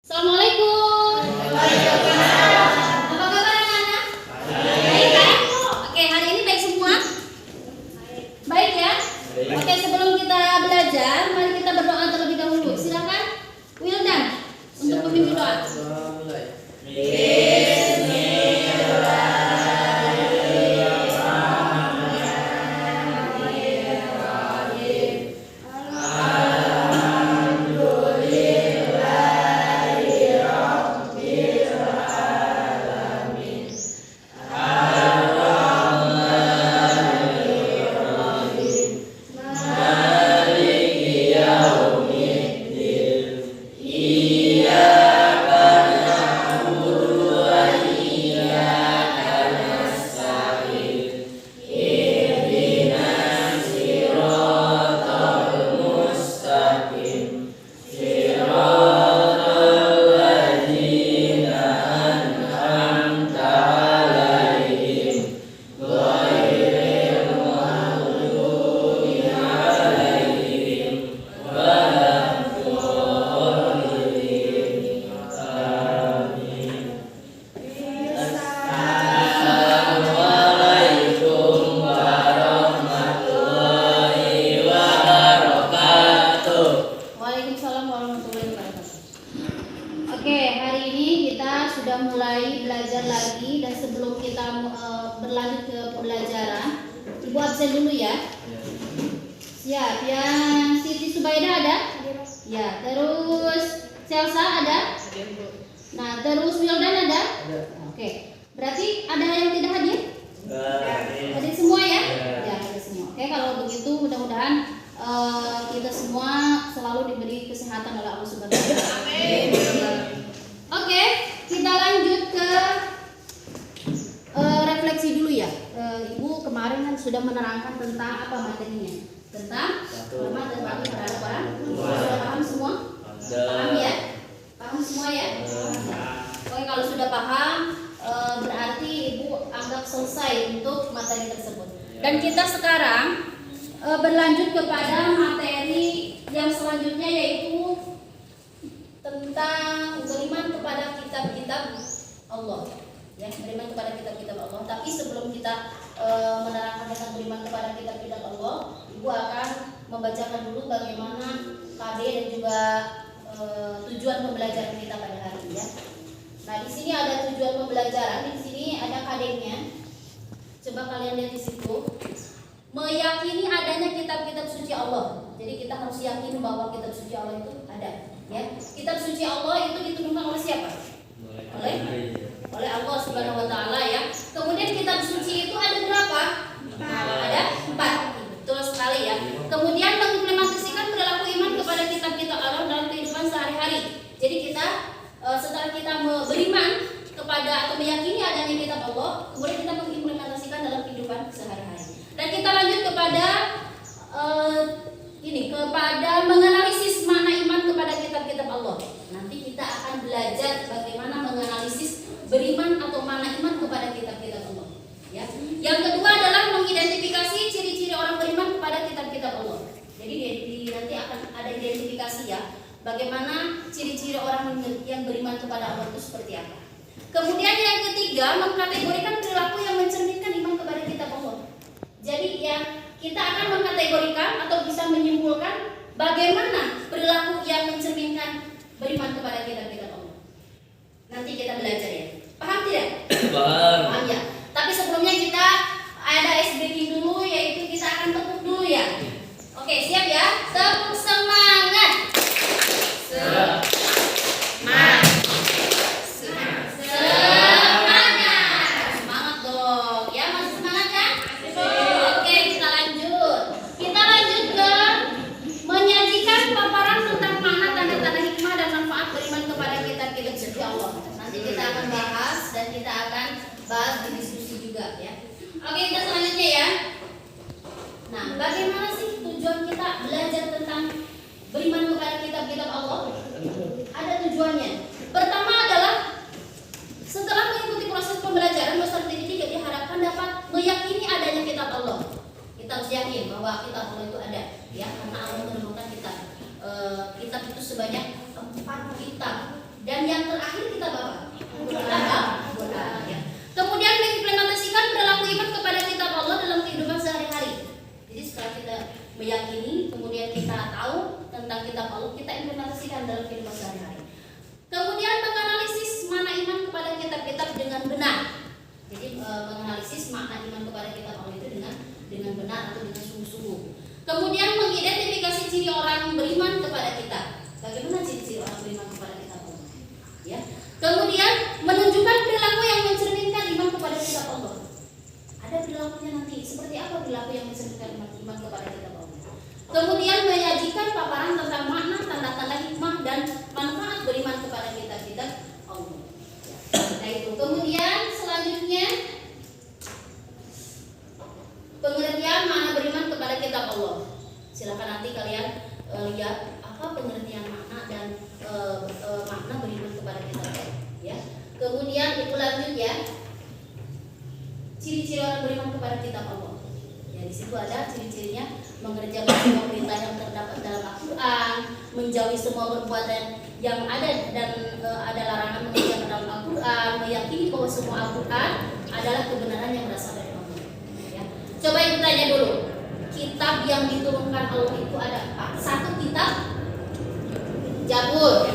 Assalamualaikum. Apa kabar anak-anak? Baik kan? Oke, hari ini baik semua? Baik ya? Oke, sebelum kita belajar, mari kita berdoa terlebih dahulu. Silakan, Wildan, untuk memimpin doa. Berlanjut ke pembelajaran, Ibu absen dulu ya. Siap. Yang Siti Subaida ada? Ya. Terus Selsa ada? Nah, terus Wildan ada? Oke. Berarti ada yang tidak hadir? Hadir semua ya? Ya, hadir semua. Oke, kalau begitu mudah-mudahan kita semua selalu diberi kesehatan oleh Allah Subhanahu wa taala. Amin. Oke, kita lanjut ke refleksi dulu ya. Ibu kemarin kan sudah menerangkan tentang apa materinya, tentang hormat dan bakti terhadap orang. Sudah paham semua? Paham ya? Paham semua ya? Oke, kalau sudah paham berarti Ibu anggap selesai untuk materi tersebut. Dan kita sekarang berlanjut kepada materi yang selanjutnya, yaitu tentang beriman kepada kitab-kitab Allah. Ya, beriman kepada kitab-kitab Allah. Tapi sebelum kita menerangkan tentang beriman kepada kitab-kitab Allah, Ibu akan membacakan dulu bagaimana KD dan juga tujuan pembelajaran kita pada hari ini ya. Nah, di sini ada tujuan pembelajaran, di sini ada KD-nya. Coba kalian lihat di situ. Meyakini adanya kitab-kitab suci Allah. Jadi kita harus yakin bahwa kitab suci Allah itu ada, ya. Kitab suci Allah itu diturunkan oleh siapa? Oleh Allah Subhanahu wa taala ya. Kemudian kitab suci itu ada berapa? Ada 4. Betul sekali ya. Kemudian mengimplementasikan perilaku iman kepada kitab-kitab Allah dalam kehidupan sehari-hari. Jadi kita setelah kita beriman kepada atau meyakini adanya kitab Allah, kemudian kita mengimplementasikan dalam kehidupan sehari-hari. Dan kita lanjut kepada kepada menganalisis mana iman kepada kitab-kitab Allah. Nanti kita akan belajar bagaimana menganalisis beriman atau mana iman kepada kitab-kitab Allah. Ya. Yang kedua adalah mengidentifikasi ciri-ciri orang beriman kepada kitab-kitab Allah. Jadi nanti akan ada identifikasi ya, bagaimana ciri-ciri orang yang beriman kepada Allah itu seperti apa. Kemudian yang ketiga, mengkategorikan perilaku yang mencerminkan iman kepada kitab Allah. Jadi yang kita akan mengkategorikan atau bisa menyimpulkan bagaimana perilaku yang mencerminkan beriman kepada kitab-kitab Allah. Nanti kita belajar ya. Paham tidak? Paham ya. Tapi sebelumnya kita ada ice breaking dulu, yaitu kita akan tepuk dulu ya. Oke, siap ya? Tepuk semangat. Semangat. Semangat dong. Ya, masih semangat kan? Oke, kita lanjut. Kita lanjut ke menyajikan paparan tentang makna, tanda-tanda hikmah dan manfaat beriman kepada kitab-kitab suci Allah. Nanti kita akan bahas dan kita akan bahas di diskusi juga ya. Oke, kita selanjutnya ya. Nah, bagaimana sih tujuan kita belajar tentang beriman kepada kitab-kitab Allah? Ada tujuannya. Pertama adalah setelah mengikuti proses pembelajaran, peserta didik diharapkan dapat meyakini adanya kitab Allah. Kita harus yakin bahwa kitab Allah itu ada, ya, karena Allah menurunkan kitab. Kitab itu sebanyak 4 kitab. Dan kitab Allah, kita implementasikan dalam kehidupan sehari-hari. Kemudian menganalisis makna iman kepada kitab-kitab dengan benar. Jadi menganalisis makna iman kepada kitab Allah itu dengan benar atau dengan sungguh-sungguh. Kemudian mengidentifikasi ciri orang beriman kepada kitab. Bagaimana ciri-ciri orang beriman kepada kitab Allah? Ya. Kemudian menunjukkan perilaku yang mencerminkan iman kepada kitab Allah. Ada perilakunya nanti. Seperti apa perilaku yang mencerminkan iman kepada kitab Allah? Kemudian menyajikan paparan tentang makna, tanda-tanda hikmah dan manfaat beriman kepada kitab-kitab Allah. Nah itu. Kemudian selanjutnya pengertian makna beriman kepada kitab Allah. Silakan nanti kalian lihat apa pengertian makna dan makna beriman kepada kitab Allah. Ya. Kemudian itu lanjut ya. Ciri-ciri orang beriman kepada kitab Allah. Ya, di situ ada ciri-cirinya: mengerjakan semua perintah yang terdapat dalam Al-Quran, menjauhi semua perbuatan yang ada dan ada larangan mengerjakan dalam Al-Quran, meyakini bahwa semua Al-Quran adalah kebenaran yang berasal dari Allah. Ya. Coba yang tanya dulu, kitab yang diturunkan Allah itu ada apa? Satu, kitab Zabur.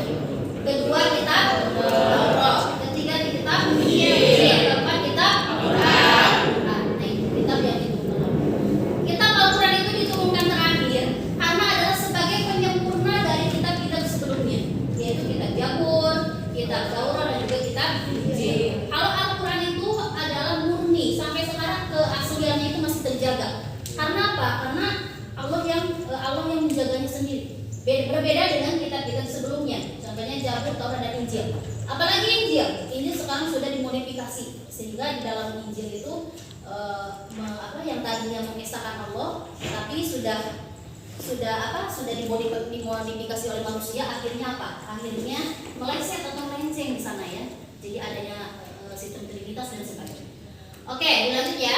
Kedua, kitab Taurat. Ketiga, kitab Injil. Keempat, kitab Al-Quran. Nah, itu kitab yang diturunkan Allah. Kitab Al-Quran itu diturunkan terakhir karena adalah sebagai penyempurna dari kitab-kitab sebelumnya, yaitu kitab Zabur, kitab Taurat dan juga kitab Injil. Kalau Al-Quran itu adalah murni, sampai sekarang keasliannya itu masih terjaga. Karena apa? Karena Allah yang menjaganya sendiri. Berbeda dengan kitab-kitab sebelumnya. Contohnya Zabur, Taurat dan Injil. Apalagi Injil. Injil sekarang sudah dimodifikasi sehingga di dalam Injil itu yang tadinya mengisahkan Allah, tapi sudah dimodifikasi oleh manusia. Akhirnya apa? Akhirnya meleset atau melenceng di sana ya. Jadi adanya sistem trinitas dan sebagainya. Oke, dilanjut ya.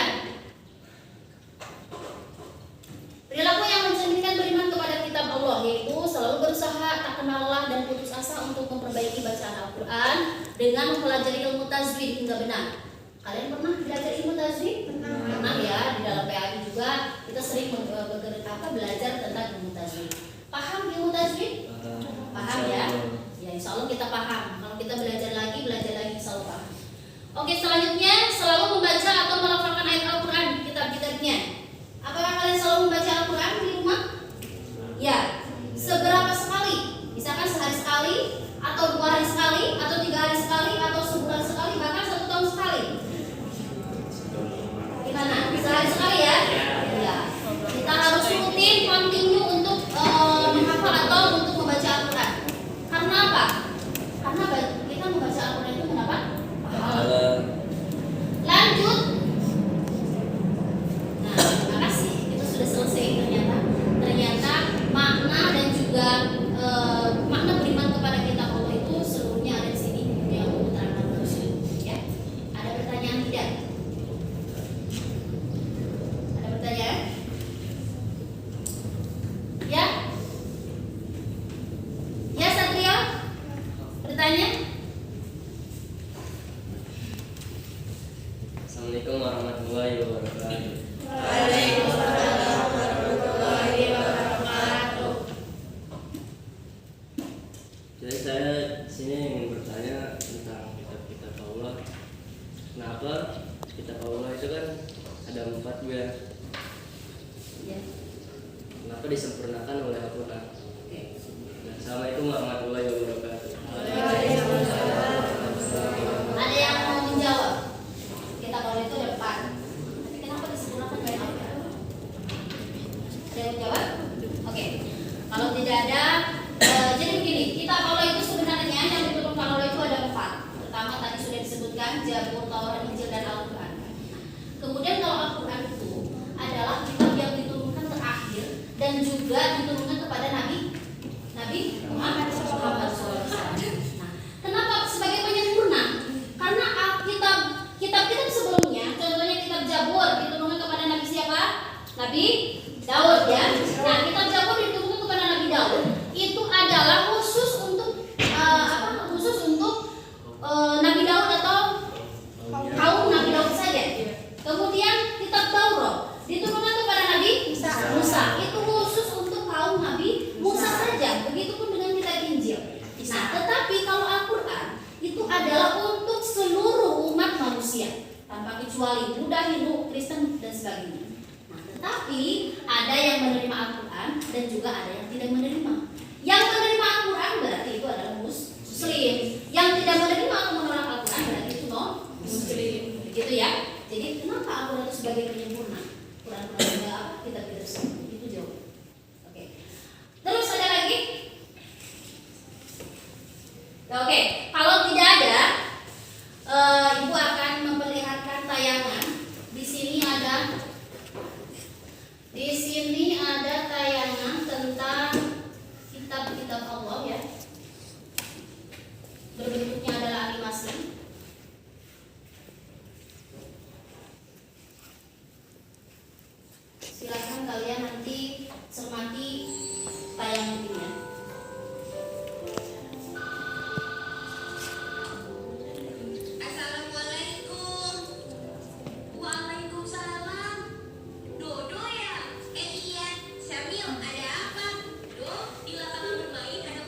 Perilaku yang mencerminkan beriman kepada kitab Allah yaitu selalu berusaha, tak kenal lelah dan putus asa untuk memperbaiki bacaan Al-Quran dengan mempelajari ilmu tajwid hingga benar. Kalian pernah belajar ilmu tajwid? Pernah ya, di dalam PAI juga kita sering belajar tentang ilmu tajwid. Paham ilmu tajwid? Paham ya? Ya insya Allah kita paham. Kalau kita belajar lagi insya Allah paham. Oke, selanjutnya selalu membaca atau melafalkan ayat Al-Quran di kitab-kitabnya. Apakah kalian selalu membaca Al-Quran di rumah? Ya. Seberapa sekali? Misalkan sehari sekali, atau 2 hari sekali, atau 3 hari sekali, atau sebulan sekali, bahkan 1 tahun sekali. Gimana? Sehari sekali ya? Ya. Kita harus rutin, continue untuk menghafal atau untuk membaca Al-Quran. Karena apa? Karena kita membaca Al-Quran itu mendapat pahala. Lanjut. Selesai ternyata makna dan juga makna beriman kepada kitab Allah itu seluruhnya ada di sini yang aku terangkan terus ya. Ada pertanyaan tidak? Ada pertanyaan? Ya? Ya Satrio? Bertanya? Assalamualaikum warahmatullahi wabarakatuh. Jadi saya sini ingin bertanya tentang kitab-kitab Allah. Kenapa kitab Allah itu kan ada 4 Bu ya? Ya. Kenapa disempurnakan oleh Al-Quran? Assalamualaikum warahmatullahi wabarakatuh. Ada yang mau menjawab? Kitab Allah itu ada 4. Tapi kenapa disempurnakan oleh Al-Quran? Ada yang menjawab? Oke. Kalau tidak ada, jadi begini, kitab Allah itu sebenarnya yang diturunkan Allah itu ada 4. Pertama tadi sudah disebutkan Zabur, Taurat, Injil dan Al-Quran. Kemudian kalau Al-Quran itu adalah kitab yang diturunkan terakhir dan juga diturunkan kepada Nabi Muhammad SAW. Nah, kenapa sebagai penyempurna? Karena kitab-kitab sebelumnya, contohnya kitab Zabur diturunkan kepada Nabi siapa? Nabi Daud ya. Nah, kitab Zabur diturunkan kepada Nabi Daud itu adalah khusus untuk Nabi Daud atau kaum Nabi Daud saja. Kemudian kitab Taurat diturunkan kepada Nabi Musa itu khusus untuk kaum kecuali Buddha, Hindu, Kristen dan sebagainya. Nah, tetapi ada yang menerima Al-Quran dan juga ada yang tidak menerima. Yang menerima Al-Quran berarti itu adalah Muslim. Yang tidak menerima atau menolak Al-Quran berarti itu non-Muslim. Begitu ya. Jadi kenapa Al-Quran itu sebagai penyempurna? Quran-Quran juga apa? Kitab-kitab tersebut. Itu jawab. Oke. Terus ada lagi? Oke. Kalau tidak ada, Ibu akan memperlihatkan tayangan. Di sini ada tayangan tentang kitab-kitab Allah ya. Berbentuknya adalah animasi. Silakan kalian nanti cermati tayangan ini ya. Assalamualaikum. Waalaikumsalam. Dodo ya? Iya. Samuel, ada apa? Do, di lapangan bermain ada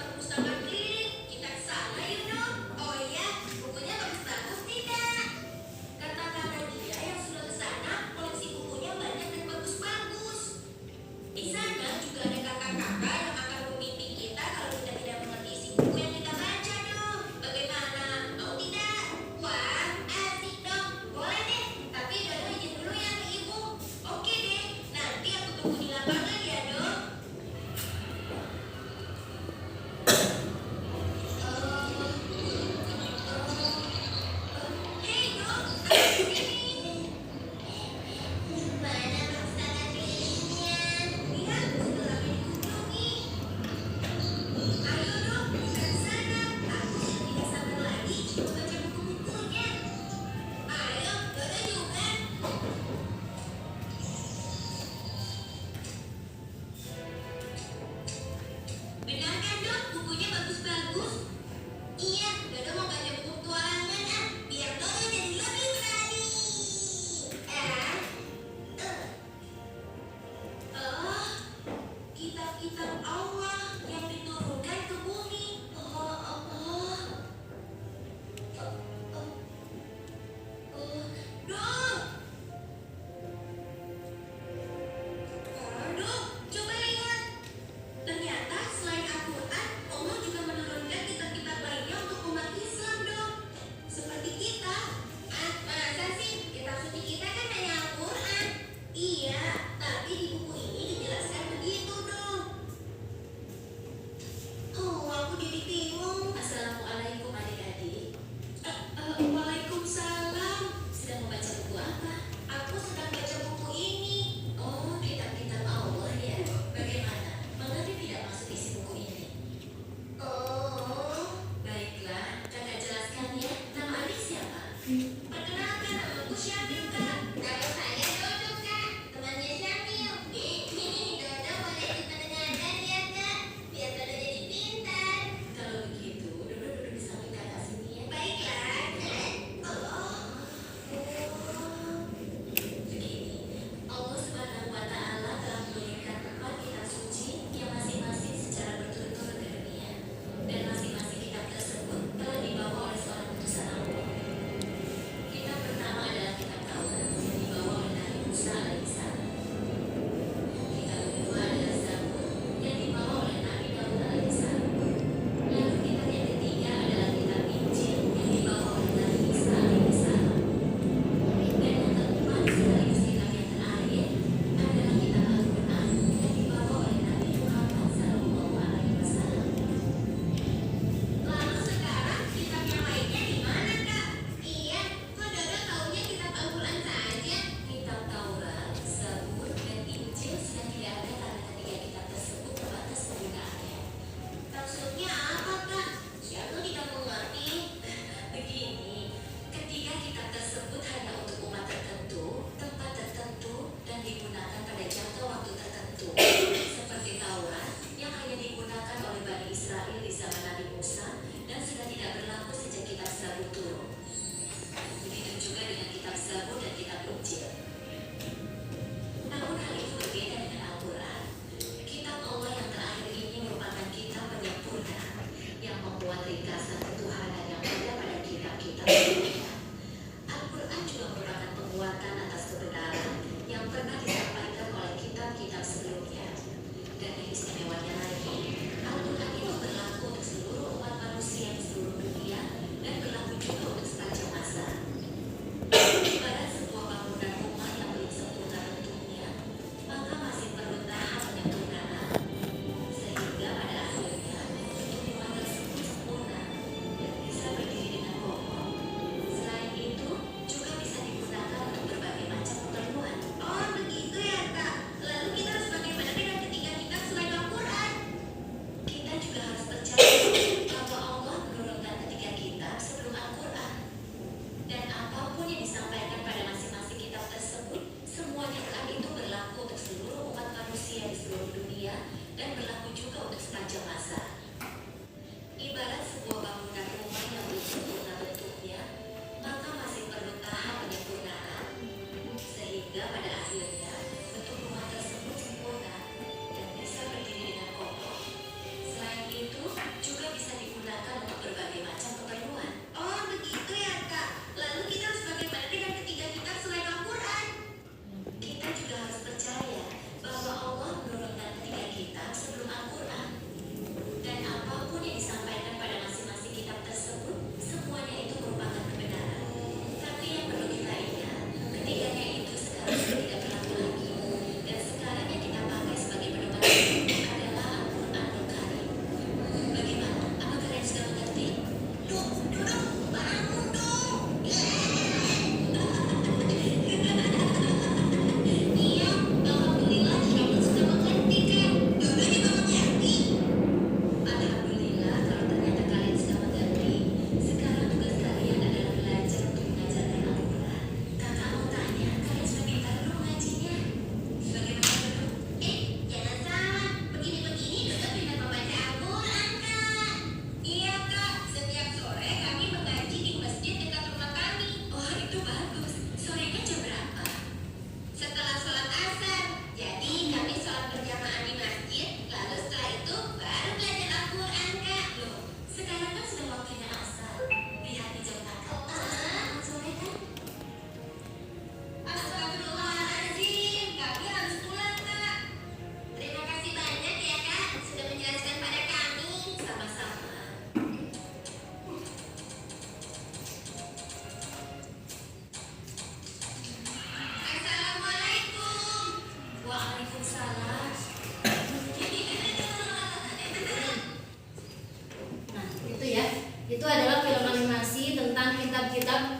adalah film animasi tentang kitab-kitab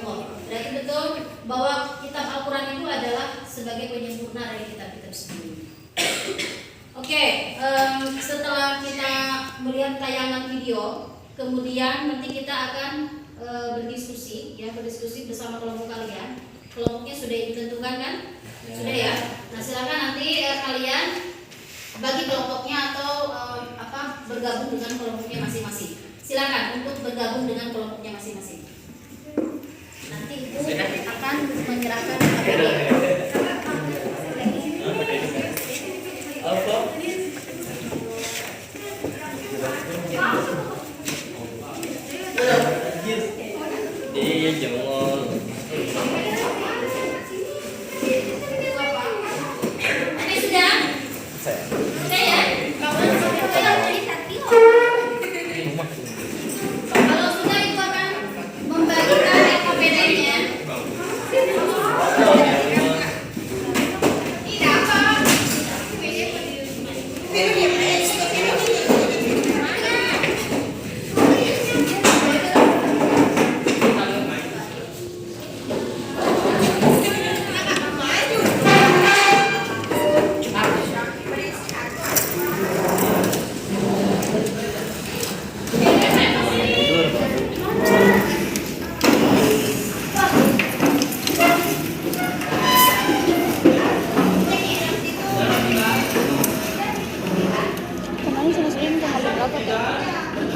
Allah. Berarti betul bahwa kitab Al-Quran itu adalah sebagai penyempurna dari kitab-kitab sebelumnya. Oke, setelah kita melihat tayangan video, kemudian nanti kita akan berdiskusi bersama kelompok kalian. Kelompoknya sudah ditentukan kan? Sudah ya. Nah, silakan nanti kalian bagi kelompoknya atau bergabung dengan kelompoknya masing-masing. Silakan untuk bergabung dengan kelompoknya masing-masing. Nanti Ibu akan menyerahkan Apa? Iya, jangan. Tapi sudah? Sudah ya? Kalau sudah itu akan membagikan LKPD-nya. Kemarin sama saya minta harga berapa tuh? Nggak tahu.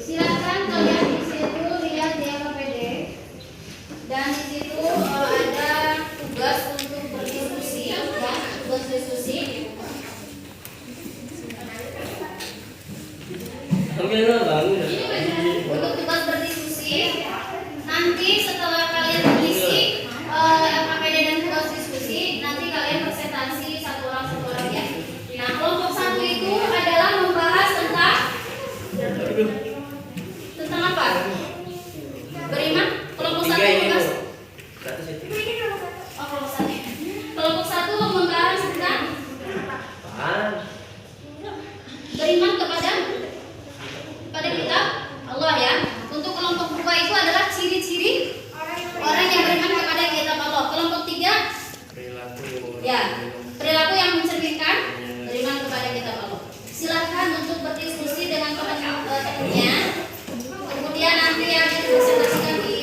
Silakan kalian di situ lihat di LKPD dan di situ ada tugas untuk berdiskusi ya, tugas diskusi. Oke, bangun. Untuk tugas berdiskusi nanti setelah kalian mengisi LKPD dan tugas diskusi, nanti kalian presentasi satu orang ya. Nah, kelompok satu itu adalah membahas tentang apa? Beriman? Kelompok satu membahas kelompok satu membahas tentang beriman kepada kitab Allah ya. Untuk kelompok dua itu adalah ciri-ciri orang yang beriman kepada kitab Allah. Kelompok tiga ya, perilaku yang mencerminkan beriman kepada kitab Allah. Silahkan untuk berdiskusi dengan teman-temannya. Kemudian nanti yang dipresentasikan di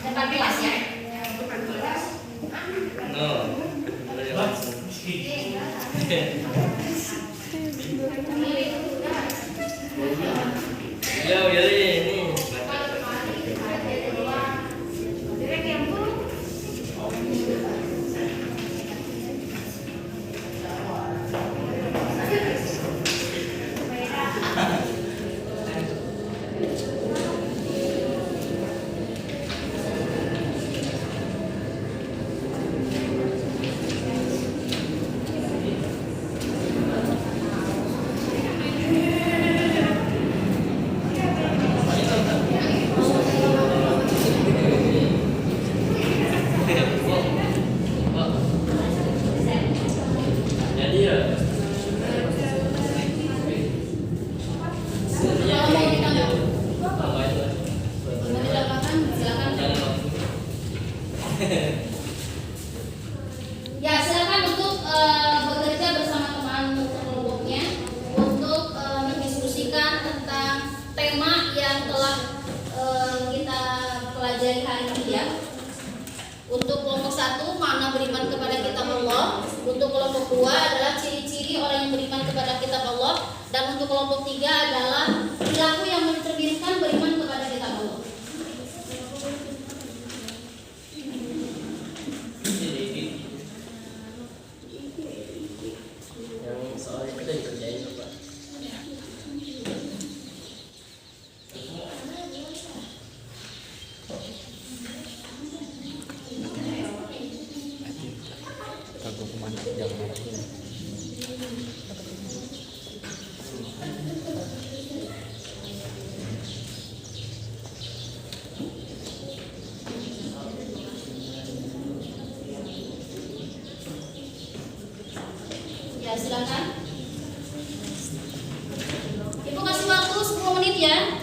depan kelas ya. Ya, ini. Jadi ya. Kalau mau ditambah, Apa itu? mau ditambahkan silakan. Ya, silakan untuk bekerja bersama teman kelompoknya untuk mendiskusikan tentang tema yang telah kita pelajari hari ini ya. Untuk kelompok satu, makna beriman kepada kitab Allah. Untuk kelompok dua adalah ciri-ciri orang yang beriman kepada kitab Allah. Dan untuk kelompok tiga adalah perilaku yang mencerminkan beriman kepada kitab Allah. Yang soal itu dikerjain Pak. Kagum kemana jangan marahin. ya.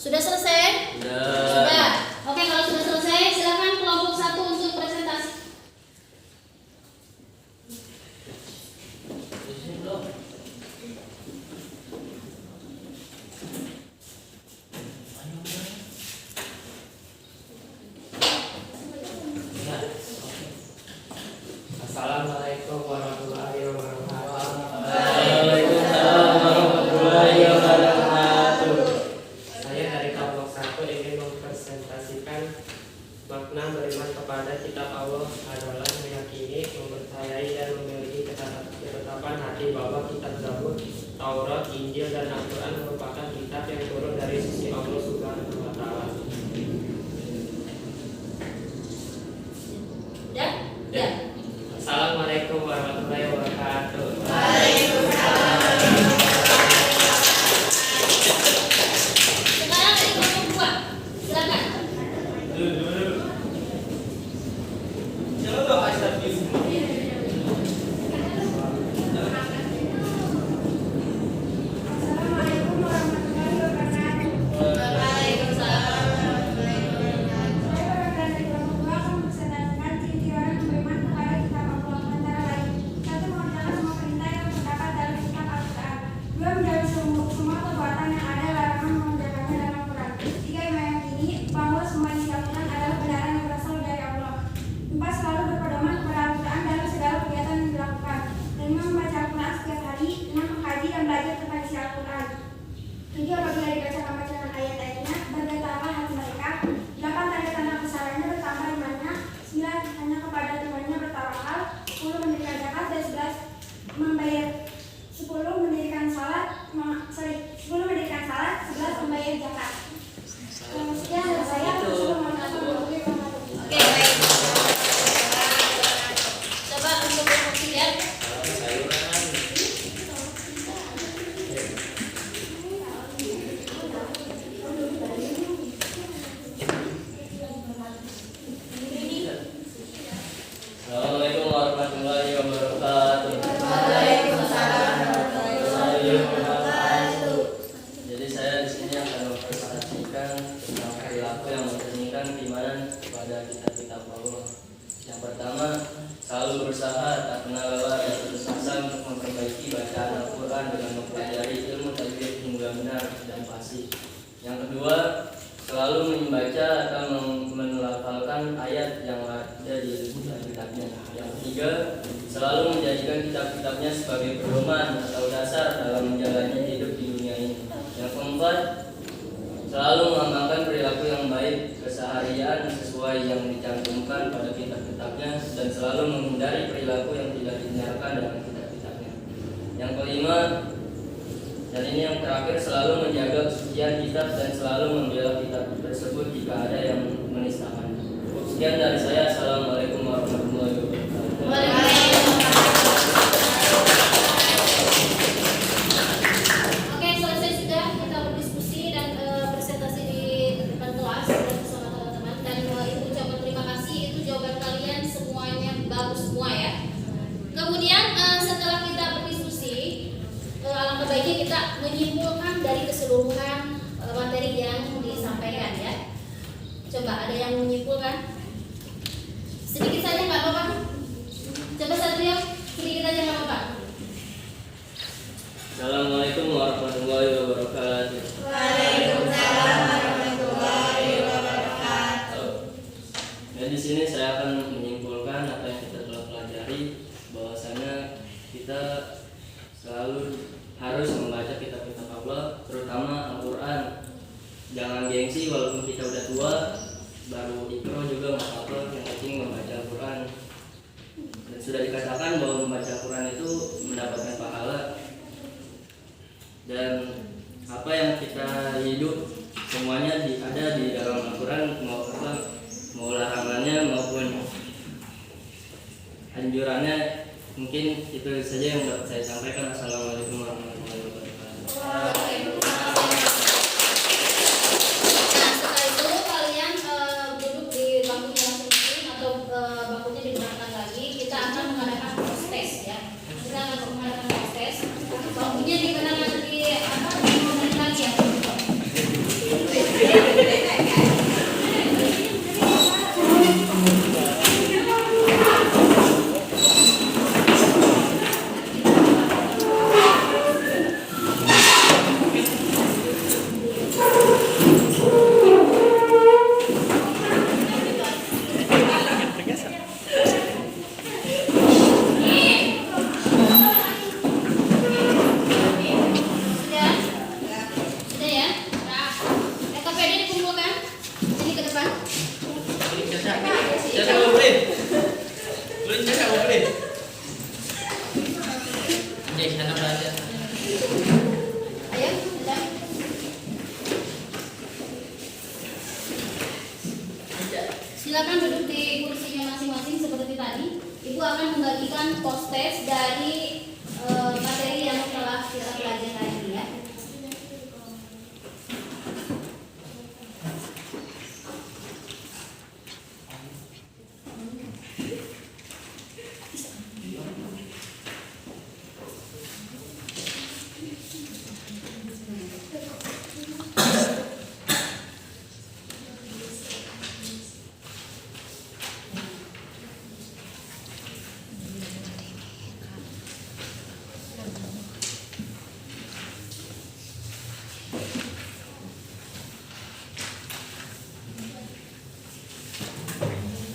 Sudah selesai? Sudah. Oke, kalau sudah selesai, silakan kelompok 1 untuk presentasi. Assalamualaikum warahmatullahi wabarakatuh. Waalaikumsalam warahmatullahi wabarakatuh. Saya dari kelompok 1 ingin mempresentasikan makna beriman kepada kitab Allah adalah meyakini, mempercayai dan memiliki ketetapan hati bahwa kitab Zabur, Taurat, Injil dan Al-Quran merupakan kitab yang turun dari sisi Allah Subhanahu wa Ta'ala. Udah? Ya. Assalamualaikum warahmatullahi wabarakatuh. Sekarang dari kelompok 2. Silakan. Assalamualaikum warahmatullahi wabarakatuh. Waalaikumsalam. Saya perwakilan dari kelompok 2 akan mempresentasikan ciri orang yang beriman kepada kitab Allah antara lain. 1. Mengerjakan semua perintah yang terdapat dalam kitab Al-Quran. 2. Menjauhi semua perbuatan yang ada larangan mengerjakannya dalam Al-Quran. 3. Meyakini bahwa semua isi Al-Quran adalah kebenaran yang berasal dari Allah. 4. Selalu berpedoman kepada Al-Quran dalam segala kegiatan yang dilakukan. 5. Membaca Al-Quran setiap hari. 6. Mengkaji dan belajar tentang isi Al-Quran. 7. Apabila dibacakan bacaan ayat-ayatnya, bergetarlah hati mereka. 8. Tanda-tanda kebesarannya bertambah imannya. 9. Hanya kepada Tuhannya bertawakal. 10. Mendirikan zakat. Dan 11. Membayar 10. Mendirikan salat. 10. Mendirikan salat. 11. Membayar zakat. Sekian dari saya. Assalamualaikum warahmatullahi wabarakatuh. Oke, baik. Coba untuk kelompok 3. Assalamualaikum warahmatullahi wabarakatuh. Jadi saya di sini akan mempresentasikan tentang perilaku yang mencerminkan keimanan kepada kitab-kitab Allah. Yang pertama, selalu berusaha tak kenal lelah dan putus asa untuk memperbaiki bacaan Al-Quran dengan mempelajari ilmu tajwid hingga benar dan fasih. Yang kedua, selalu membaca atau menelafalkan ayat yang ada di kitabnya. Yang ketiga, selalu menjadikan kitab-kitabnya sebagai pedoman atau dasar dalam menjalani hidup di dunia ini. Yang keempat, selalu mengamalkan perilaku yang baik keseharian sesuai yang dicantumkan pada kitab-kitabnya dan selalu menghindari perilaku yang tidak dibenarkan dalam kitab-kitabnya. Yang kelima, dan ini yang terakhir, selalu menjaga kesucian kitab dan selalu membela kitab tersebut jika ada yang menistakan. Sekian dari saya. Assalamualaikum warahmatullahi wabarakatuh. Oke, selesai sudah kita berdiskusi dan presentasi di depan kelas dan bersama teman-teman. Dan itu ucapan terima kasih, itu jawaban kalian semuanya bagus semua ya. Kemudian setelah kita berdiskusi, alangkah baiknya kita menyimpulkan dari keseluruhan materi yang ada yang menyimpulkan? Sedikit saja nggak apa-apa. Coba Satrio, sedikit aja nggak apa-apa. Assalamualaikum warahmatullahi wabarakatuh. Waalaikumsalam warahmatullahi wabarakatuh. Dan di sini saya akan menyimpulkan apa yang kita telah pelajari, bahwasanya kita selalu harus membaca kitab-kitab Allah, terutama Al-Quran. Jangan gengsi walaupun kita udah tua, baru ikro juga nggak apa-apa, yang penting membaca Al-Quran. Dan sudah dikatakan bahwa membaca Al-Quran itu mendapatkan pahala. Dan apa yang kita hidup semuanya ada di dalam Al-Quran, mau larangannya maupun anjurannya. Mungkin itu saja yang dapat saya sampaikan. Assalamualaikum warahmatullahi wabarakatuh. Nah, setelah itu kalian duduk di bangkunya masing-masing atau bangkunya digunakan lagi. Kita akan mengadakan proses tes ya. Kita akan mengadakan proses tes. Bangkunya digunakan digunakan lagi ya. Sudah ya? KPD dikumpulkan. Sini ke depan. Ayo, sudah. Silakan duduk di kursinya masing-masing seperti tadi. Ibu akan membagikan post test dari materi yang telah kita pelajari hari ini ya.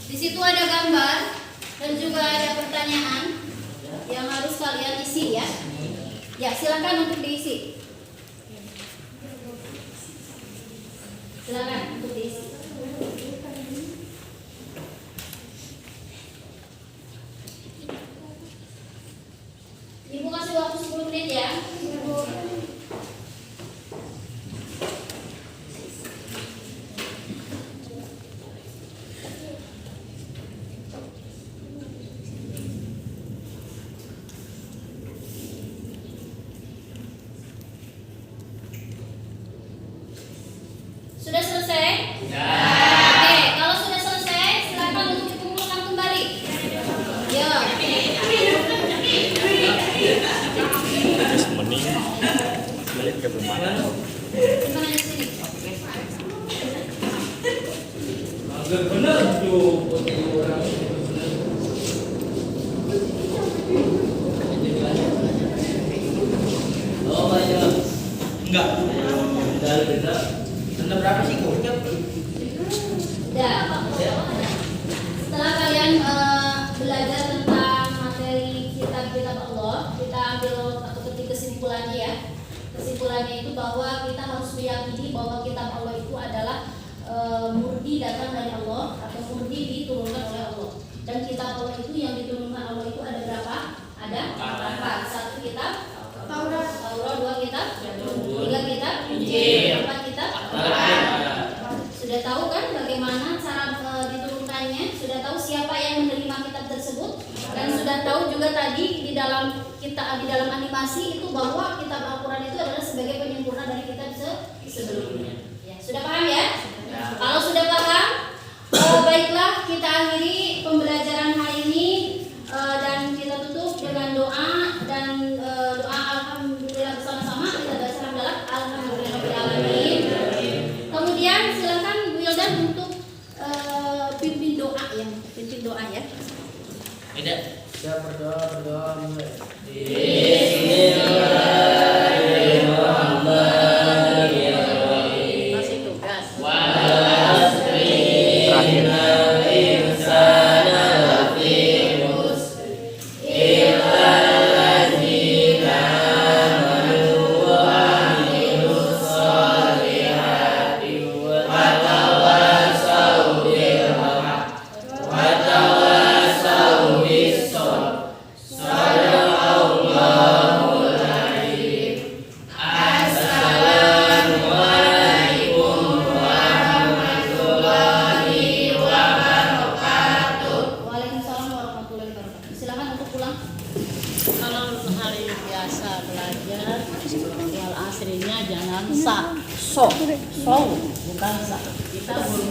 Di situ ada gambar dan juga ada pertanyaan yang harus kalian isi ya. Ya, silakan untuk diisi. Silakan untuk diisi. Ibu kasih waktu 10 menit ya. Sudah selesai? Ya. Oke, kalau sudah selesai, silakan untuk dikumpulkan kembali. Ya. Gimana di sini? Benar tuh. Oh, banyak. Enggak. Beda. Anda berapa sih kurnya? Ya. Setelah kalian belajar tentang materi kitab-kitab Allah, kita ambil atau ketik kesimpulannya ya. Kesimpulannya itu bahwa kita harus meyakini bahwa kitab Allah itu adalah murni datang dari Allah atau murni diturunkan oleh Allah. Dan kitab Allah itu yang diturunkan Allah itu ada berapa? Ada 4. 1 kitab Taurat, 2 kitab, 3 kitab, 4 kitab. Sudah tahu kan bagaimana cara diturunkannya? Sudah tahu siapa yang menerima kitab tersebut? Dan sudah tahu juga tadi di dalam animasi itu bahwa kitab Al-Quran itu adalah sebagai penyempurna dari kitab sebelumnya. Ya, sudah paham ya? Kalau sudah paham, baiklah kita akhiri pembelajaran hari ini dan kita tutup dengan doa dan doa alhamdulillah bersama-sama. Kita baca hamdalah alhamdulillahirabbil alamin. Kemudian silakan Bu Yoldan untuk doa ya. Siap berdoa mulai. Bismillahirrahmanirrahim. Masih tugas. Waalaikumsalam warahmatullahi wabarakatuh. Silakan untuk pulang. Kalau hari biasa belajar wal asrinya jangan so bukan sa. Kita belum